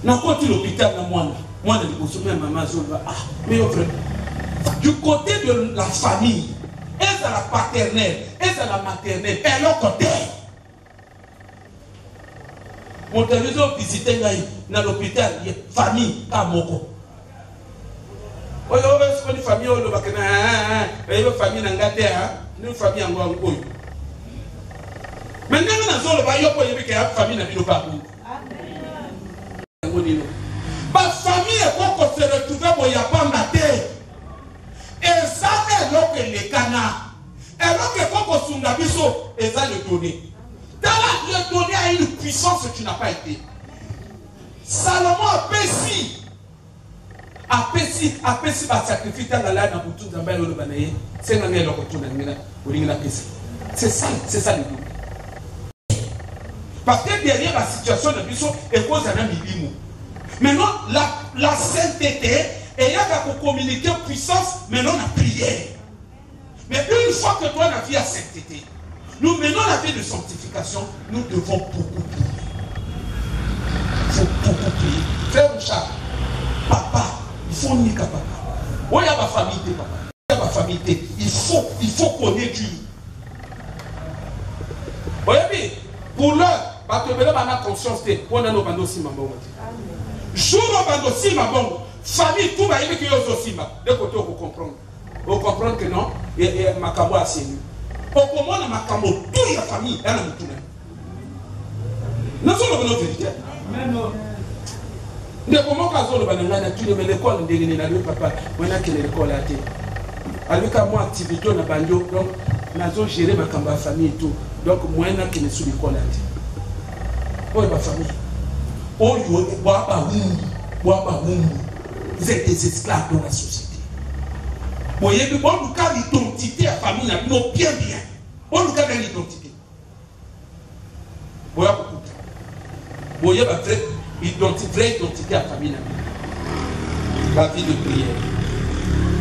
N'a pas dit l'hôpital na moi je me souviens maman Zola. Ah, mais au vrai, du côté de la famille. Est-ce à la paternelle, est-ce à la maternelle, et l'autre côté. Mon télévision visité dans l'hôpital, il y a une famille à Moko. Oui, c'est une famille, il y a une famille dans une famille en Guangoy. Maintenant, dans la zone, il y a une famille dans le Babou. Ma famille est pour se retrouver pour y avoir ma terre. Et ça, c'est là que les canards. Et là que quand on biso, et ça le donner. Dans le donner a une puissance que tu n'as pas été. Salomon a péci par sacrifice dans la dans tout dans le banaye. C'est dans le retour dans le c'est ça le but. Parce que derrière la situation de biso, et cause d'un milimo. Maintenant, la sainteté. Et il y a qu'à communiquer puissance, mais non la prière. Mais une fois que toi, la vie a sainteté, nous menons la vie de sanctification, nous devons beaucoup prier. Il faut beaucoup prier. Frère Richard, papa, il faut nier papa. Oui, il y a ma famille, papa. Il y a ma famille, il faut connaître Dieu. Vous voyez, pour l'heure, parce que nous avons conscience de on a nos bandes aussi, maman. Jour nos bandes aussi, maman. Famille, tout va y aller que vous aussi, de côté, vous comprenez. Vous comprenez que non, et ma camo a signé. Au moment de ma camo, toute la famille, elle a tout. Nous sommes dans la vérité. Mais comment quand on va dans l'école, on dit que papa, on a que l'école a été. Avec moi, activité, on a bandio, donc, nous avons géré ma camo famille et tout. Donc, moi, on a que l'école a été. Oh, ma famille. Oh, vous êtes des esclaves dans la société. Vous voyez, on nous a l'identité à la famille, nous bien. On nous a l'identité. Vous voyez, la vraie identité à la famille. La vie de prière.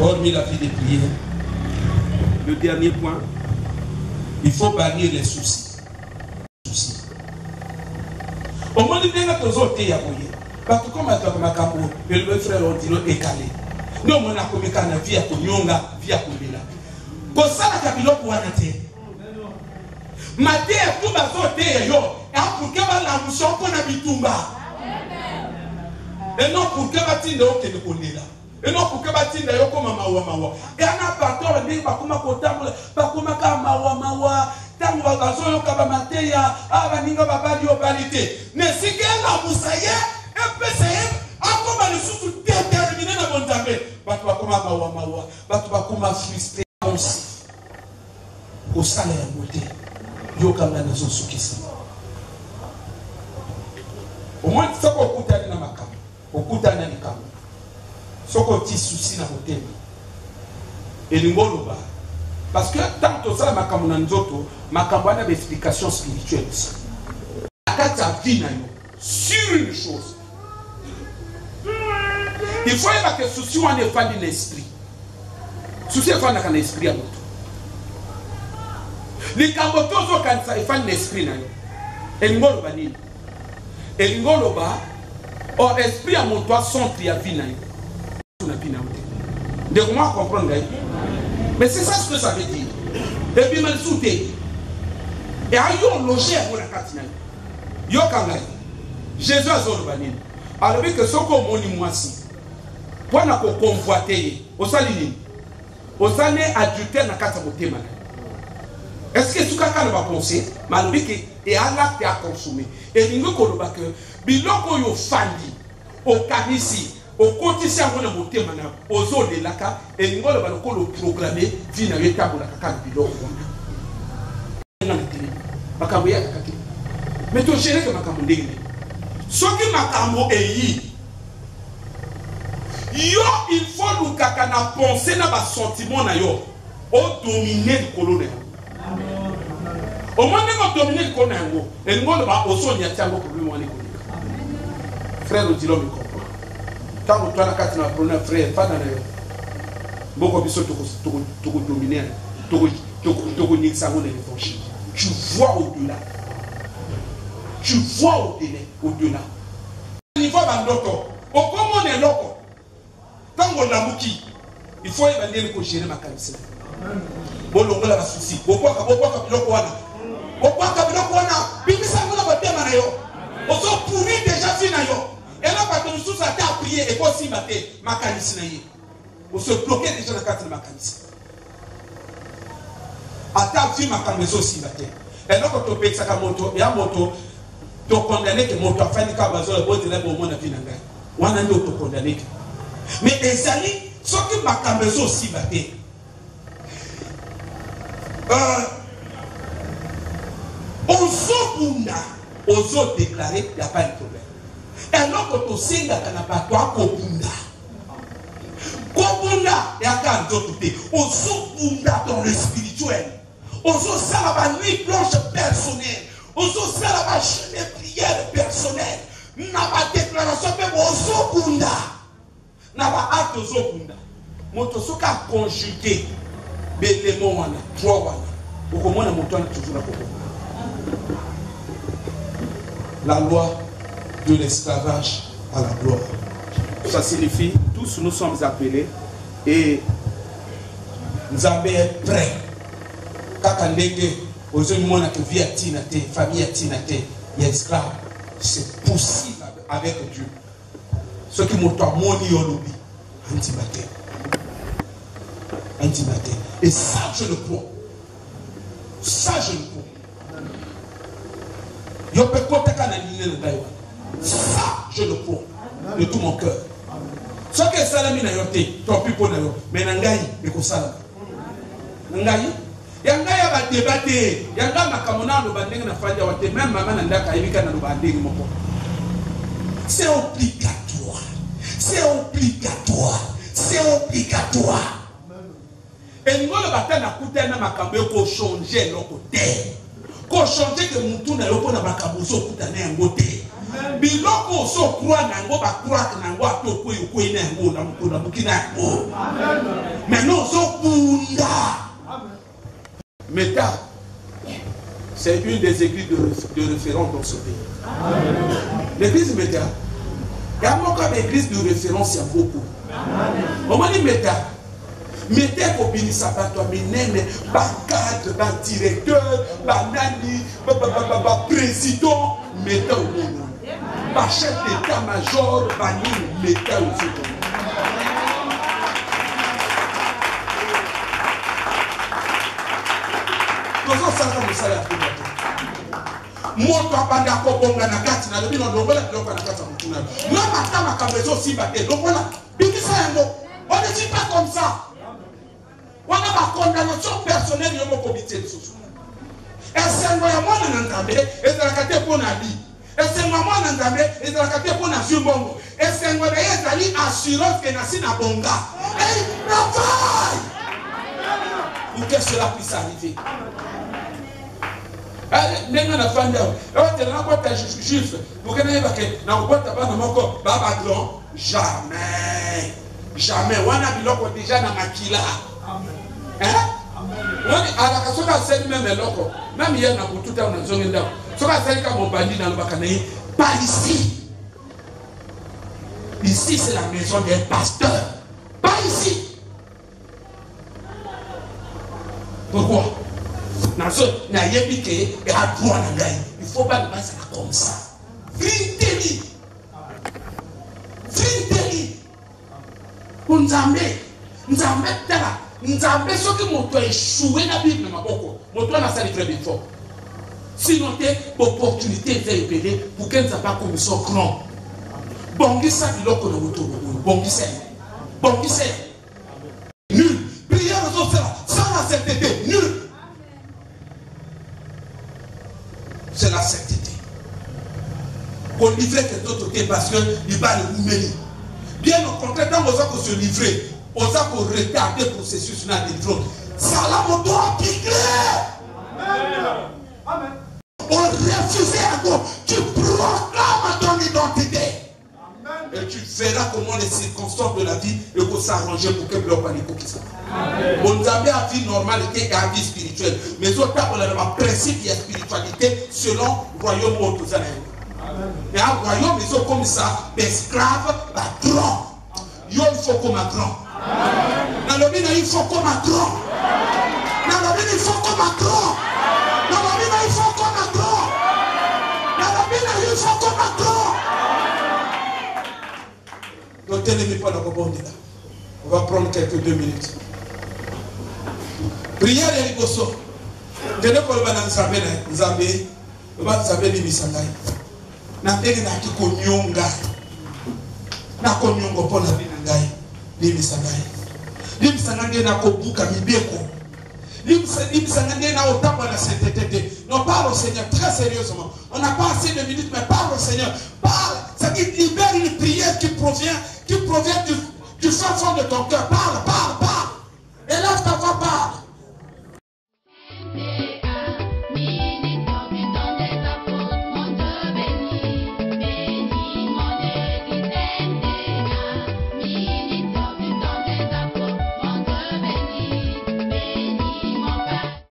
Hormis la vie de prière. Le dernier point, il faut bannir les soucis. Au moment où nous avons été parce que comme le frère ont dit écalé. Nous on a commis la vie à Konyonga, vie à Kondela. Pour ça, la capitale pour Anate. Ma terre, tout ma zone, yo, et pour que la mouchon qu'on a bitumba. Et non pour que Batine de Kondela. Et non pour que Batine de Yoko Mawa. Et un appartement, on dit, pas comme un potable, pas comme un Mawa. Tant que vous avez un mateya, ah, vous avez une qualité. Mais si vous avez un moussaïe, un peu, c'est un peu de sous déterminé dans mon tableau. Parce que vous mawa bato bakoma frustré pensif au salaire beauté yo kanga nazo sukisa au moins soko okutani na makambo okutani na likambo soko ti souci na motema elingoloba parce que tant que ça makambo na nzoto makambo ana explication spirituelle akati a vie na yo sur une chose. Il faut que le souci soit un esprit. Le souci est un esprit à l'autre. Les cambotos ont un esprit. Et le ngolo bani. Et le ngolo ba, or esprit à mon toit centre à vie. De comment comprendre? Mais c'est ça ce que ça veut dire. Et puis, mal souté. Et à yon logé pour la katina. Yo kangay. Jésus a zolo bani. Alors que ce qu'on moni moi si. Pour na ko convoiter au salini au sané adultère na kata motema. Est-ce que tout cas va penser malgré que et à l'acte à consommer et ningo ko loba que biloko yo fandi au kanisi au quotidien na motema na ozo de laka et ningo loba ko le programmer vie na yeta bola kaka biloko na télé makambo ya kaka mais to gérer que makambo ndenge soki makambo eyi yo, il faut nous kaka na penser na ba sentiment na yo o dominer le colonel. Au moins nous dominer le colonel et nous ba oso nya tiango problème wani ko. Frère Odilo me comprend. Tant que toi na kati na problème frère pas na yo. Boko biso to dominer to ni ça ngone l'évangile. Tu vois au-delà. Tu vois au-delà. Niveau bandoto. Au comment on est loco. Quand on a mouki, il faut évaluer le gérer ma canisse. Bon, on a un souci. Pourquoi biloko wana? Pourquoi biloko wana? Bimisa ngona batema na yo. Ozo pourri déjà fina yo. Et là quand on sous ça t'a prié et quoi si maté ma canisse na yé. On se bloquer déjà la carte de ma canisse. Ata fi ma canisse aussi maté. Et là quand on paye ça moto et à moto to condamner que moto afani ka bazo le bote là bon mon avis na ngai. Wana ndo to condamner. Mais les amis, ce que ma caméra aussi va dire. Aux autres déclarés, il n'y a pas de problème. Et alors que tu sais qu'il n'y a pas de problème, il y a un autre côté. Aux autres dans le spirituel. Aux autres, ça va nuit blanche personnelle. Aux autres, ça va chaîne prière personnelle. N'a pas de déclaration, mais aux autres, Naba acte zokunda moto soka conjuguer belemo wana trois wana okomona moto na toujours la loi de l'esclavage à la gloire. Ça signifie tous nous sommes appelés et nous avons être prêts. Kaka ndenge ozomona que vie atina te famille atina te ya esclave c'est possible avec Dieu. Ce qui m'ont moni yolobi antimaté. Et ça je le prends. Ça je le prends. Yo pe koteka na ligne na dayo. Ça je le prends de tout mon cœur. Ce que salami na yote, ton pipo na yo, mais nangai e ko sala. Nangai yanga ya ba débattre, yanga makamona lo bandenge na fanya wate même maman na ndaka yibika na lo bandenge moko. C'est obligatoire. C'est obligatoire. C'est obligatoire. Et nous, le bataille n'a coûté na makambo pour changer le côté. Pour changer que mon tour n'a pas na makambo so coûté na ngote. Biloko so croit na ngo ba croit na ngo ato ko yo ko na ngo na ko na bukina ngo. Mais non so bunda. Meta. C'est une des églises de référence dans ce pays. L'église Meta. Il y a encore l'église de référence, il y a beaucoup. On m'a dit Meta. Meta pour bénir sa bateau, mais cadre, directeur, nani, président, Meta au monde. Chef d'état-major, Meta au monde. Moto abanda ko bonga na kati na lobi no longola biloko na kati ya mutuna. Na matama kambezo simba te longola bikisa yango. On ne dit pas comme ça. On a ma condamnation personnelle de mon comité de sous. Et c'est moi qui n'entendais, et c'est la catégorie pour la vie. Et c'est moi qui n'entendais, et c'est la catégorie pour la vie. Et c'est moi qui n'entendais, assurance que nasi na bonga. Et travail pour que cela puisse arriver. Nenga na fanda, tu n'as pas ta juif. Pour que n'ayez pas que na ngota ba na moko baba grand. Jamais, jamais. On a biloko déjà na makila. Hein? Alors que soka seli même loko, même hier na kututa on a zongenda. Soka seli comme mon bandit dans le bakanaï. Pas ici. Ici c'est la maison des pasteurs. Pas ici. Pourquoi? Il faut pas le passer comme ça. Vite-lui. Vite-lui. Nous avons ce que mon toit échoué dans la Bible. Mon toit n'a pas très bien fort. Sinon, tu as l'opportunité de faire pour qu'elle ne soit pas comme ça grand. Bon, ça, il y a un bon, nul. Prière aux autres, sans la sainteté, nul. C'est la sainteté. Pour livrer que d'autres côtés parce que il va le moumer. Bien au contraire, quand on va se livrer, on va retarder le processus dans les drones. Ça là, on doit appliquer. Amen. On refuse encore. Tu proclames ton identité. Et tu verras comment les circonstances de la vie vont s'arranger pour que le bloc qui ça. On nous a mis à vie normale et à vie spirituelle. Mais autres, on a un principe de spiritualité selon le royaume où nous allons. Et un royaume, ils sont comme ça, esclaves, grand. Il faut comme un grand. Dans le monde, il faut comme un grand. Dans le monde, il faut comme un grand. Dans le monde, il faut comme un grand. Dans le monde, il faut comme un grand. Donc, tenez-moi pas dans le bon là. On va prendre quelques 2 minutes. Prière et rigosso. Tenez pour le banane Zambé, Zambé, le banane Zambé de Missangai. N'atteindre n'a qui konyonga. N'a konyongo pour la vie n'angai. De Missangai. De Missangai n'a kobuka mibeko. De Missangai n'a autant pour la sainteté. Non, parle au Seigneur très sérieusement. On n'a pas assez de minutes, mais parle au Seigneur. Parle. Ça dit libère une prière qui provient du fin fond de ton cœur. Parle. Élève ta voix.